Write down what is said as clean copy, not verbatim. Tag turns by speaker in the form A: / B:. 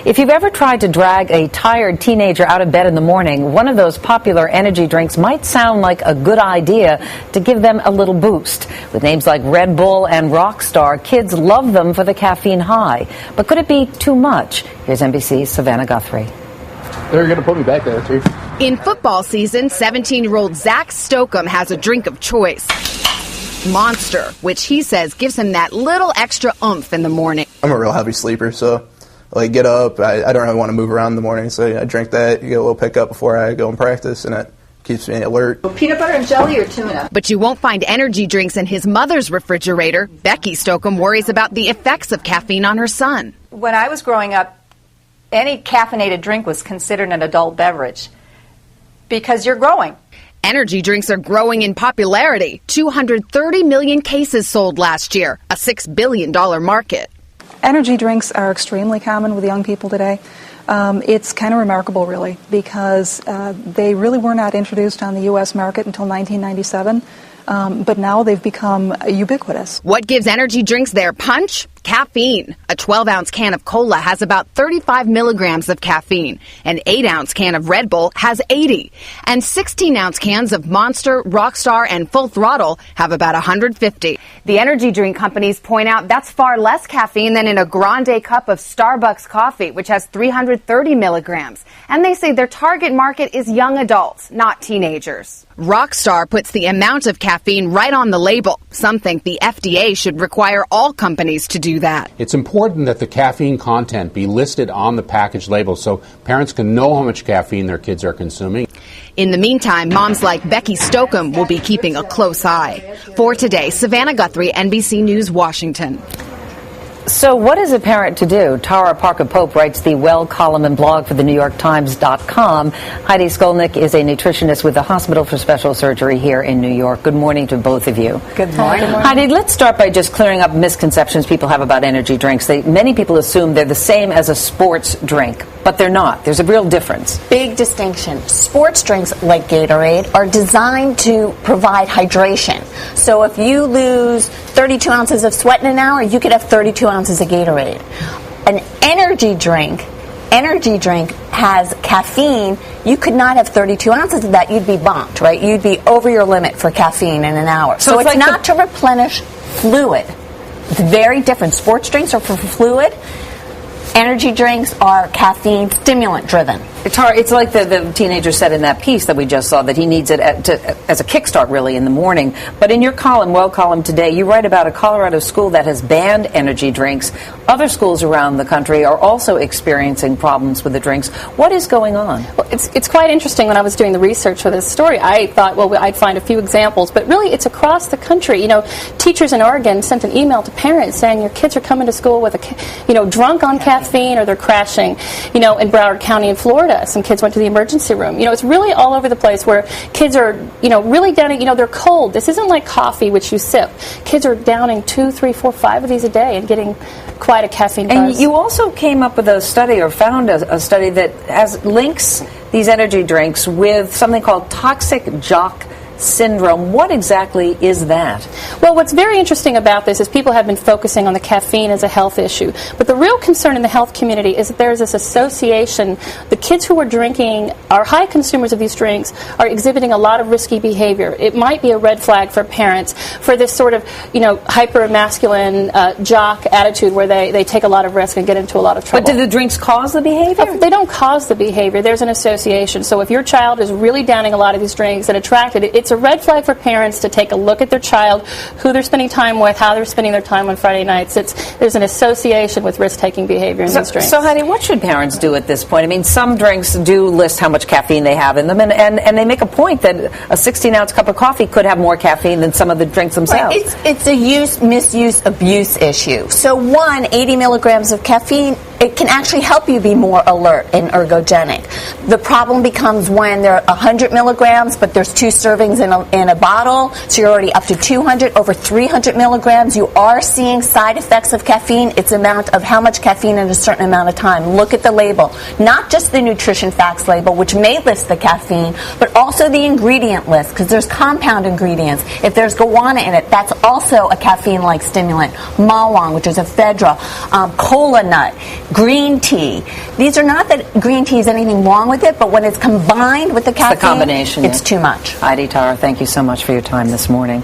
A: If you've ever tried to drag a tired teenager out of bed in the morning, one of those popular energy drinks might sound like a good idea to give them a little boost. With names like Red Bull and Rockstar, kids love them for the caffeine high. But could it be too much? Here's NBC's Savannah Guthrie.
B: They're going to put me back there, too.
C: In football season, 17-year-old Zach Stokeham has a drink of choice. Monster, which he says gives him that little extra oomph in the morning.
B: I'm a real heavy sleeper, so get up. I don't really want to move around in the morning, so I drink that. You get a little pickup before I go and practice, and it keeps me alert.
D: Peanut butter and jelly or tuna?
C: But you won't find energy drinks in his mother's refrigerator. Becky Stokeham worries about the effects of caffeine on her son.
D: When I was growing up, any caffeinated drink was considered an adult beverage because you're growing.
C: Energy drinks are growing in popularity. 230 million cases sold last year, a $6 billion market.
E: Energy drinks are extremely common with young people today. It's kind of remarkable, really, because they really were not introduced on the U.S. market until 1997, but now they've become ubiquitous.
C: What gives energy drinks their punch? Caffeine. A 12-ounce can of cola has about 35 milligrams of caffeine. An 8-ounce can of Red Bull has 80. And 16-ounce cans of Monster, Rockstar, and Full Throttle have about 150. The energy drink companies point out that's far less caffeine than in a grande cup of Starbucks coffee, which has 330 milligrams. And they say their target market is young adults, not teenagers. Rockstar puts the amount of caffeine right on the label. Some think the FDA should require all companies to do that.
F: It's important that the caffeine content be listed on the package label so parents can know how much caffeine their kids are consuming.
C: In the meantime, moms like Becky Stokeham will be keeping a close eye. For Today, Savannah Guthrie, NBC News, Washington.
A: So what is a parent to do? Tara Parker Pope writes the Well column and blog for the NewYorkTimes.com. Heidi Skolnick is a nutritionist with the Hospital for Special Surgery here in New York. Good morning to both of you.
D: Good morning.
A: Heidi, let's start by just clearing up misconceptions people have about energy drinks. Many people assume they're the same as a sports drink, but they're not. There's a real difference.
G: Big distinction. Sports drinks like Gatorade are designed to provide hydration. So if you lose 32 ounces of sweat in an hour, you could have 32 ounces of Gatorade. An energy drink has caffeine. You could not have 32 ounces of that. You'd be bonked, right? You'd be over your limit for caffeine in an hour. So it's like not to replenish fluid. It's very different. Sports drinks are for fluid. Energy drinks are caffeine stimulant driven.
A: It's like the teenager said in that piece that we just saw, that he needs it as a kickstart really in the morning. But in your column, Well column today, you write about a Colorado school that has banned energy drinks. Other schools around the country are also experiencing problems with the drinks. What is going on?
H: Well, it's quite interesting. When I was doing the research for this story, I thought, well, I'd find a few examples. But really, it's across the country. You know, teachers in Oregon sent an email to parents saying your kids are coming to school with drunk on caffeine, or they're crashing. You know, in Broward County in Florida, some kids went to the emergency room. You know, it's really all over the place where kids are, really downing, they're cold. This isn't like coffee, which you sip. Kids are downing 2, 3, 4, 5 of these a day and getting quite a caffeine buzz.
A: And you also came up with a study, or found a study that links these energy drinks with something called toxic jock syndrome. What exactly is that?
H: Well, what's very interesting about this is people have been focusing on the caffeine as a health issue. But the real concern in the health community is that there's this association. The kids who are drinking, are high consumers of these drinks, are exhibiting a lot of risky behavior. It might be a red flag for parents for this sort of, hyper-masculine jock attitude where they take a lot of risk and get into a lot of trouble.
A: But do the drinks cause the behavior?
H: They don't cause the behavior. There's an association. So if your child is really downing a lot of these drinks and attracted, it's a red flag for parents to take a look at their child, who they're spending time with, how they're spending their time on Friday nights. There's an association with risk-taking behavior in these drinks.
A: So, Heidi, what should parents do at this point? I mean, some drinks do list how much caffeine they have in them, and they make a point that a 16-ounce cup of coffee could have more caffeine than some of the drinks themselves.
G: Right. It's a misuse, abuse issue. So 80 milligrams of caffeine, it can actually help you be more alert and ergogenic. The problem becomes when there are 100 milligrams, but there's 2 servings in a bottle, so you're already up to 200, over 300 milligrams. You are seeing side effects of caffeine. It's amount of how much caffeine in a certain amount of time. Look at the label, not just the nutrition facts label, which may list the caffeine, but also the ingredient list, because there's compound ingredients. If there's guarana in it, that's also a caffeine-like stimulant. Mawang, which is ephedra, cola nut. green tea. These are not that green tea is anything wrong with it, but when it's combined with the caffeine,
A: it's the combination.
G: It's too much.
A: Heidi Tara, thank you so much for your time this morning.